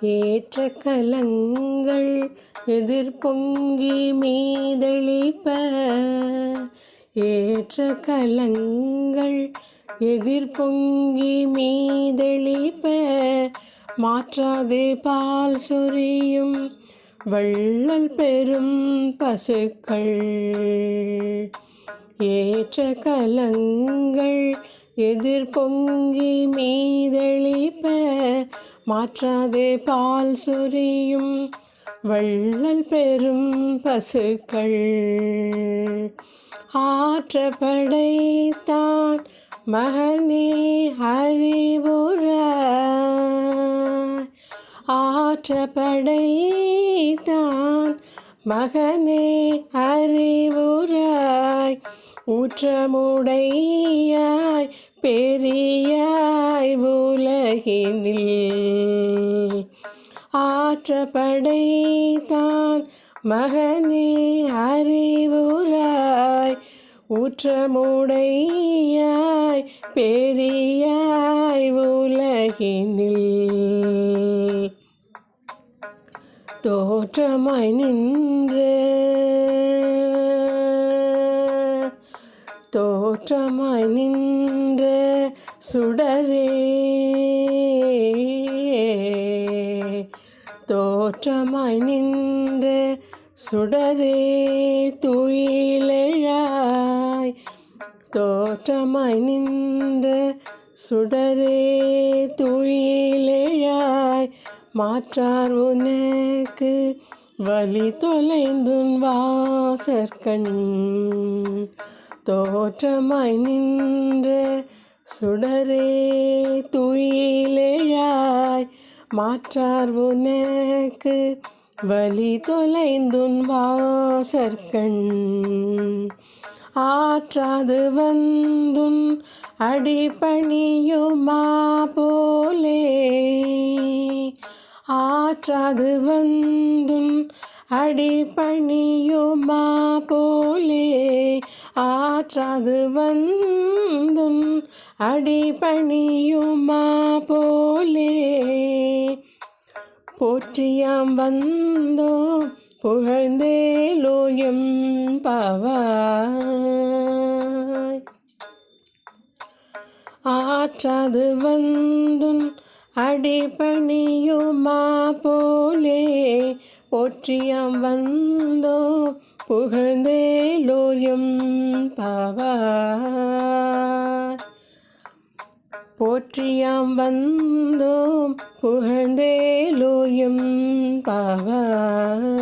ஏற்ற கலங்கள் எதிர்பொங்கி மீதளிப்ப, ஏற்ற கலங்கள் எதிர்பொங்கி மீதளிப்ப, மாற்றாதே பால் சொரியும் வள்ளல் பெரும் பசுக்கள். ஏற்ற கலங்கள் எதிர்பொங்கி மீதளிப்ப, மாற்றாதே பால் சொரியும் வள்ளல் பெரும் பசுக்கள். ஆற்ற படைத்தான் மகனே அறிவுராய், ஆற்ற படைத்தான் மகனே அறிவுராய், ஊற்றமுடையாய் பெரியாய் உலகினில். ஆற்ற படைத்தான் மகனே அறிவுராய், ஊற்றமுடையாய் பெரியாய் உலகினில். தோற்றமாய் நின்ற தோற்றமாய் நின்ற சுடரே, தோற்றமாய் நின்ற சுடரே துயிலெழாய், தோற்றமாய் நின்ற சுடரே துயிலெழாய், மாற்றார் உனக்கு வழி தொலைந்துன் வாசற்கண். தோற்றமாய் நின்ற சுடரே துயிலெழாய், மாற்றார் உனக்கு வழி தொலைந்துன் வாசற்கண். ஆற்றாது வந்துன் அடிபணியுமா போலே, ஆற்றாது வந்துன் அடிபணியுமா போலே, ஆற்றாது வந்துன் அடிபணியுமா போலே, போற்றியாம் வந்தோம் புகழ்ந்தேலோயம் பாவாய். ஆற்றாது வந்துன் அடிபணியுமா போலே, போற்றியாம் வந்தோம் புகழ்ந்தேலோயம் பாவாய். போற்றியாம் வந்தோம் புகழ்ந்தேலோயம் பாவாய்.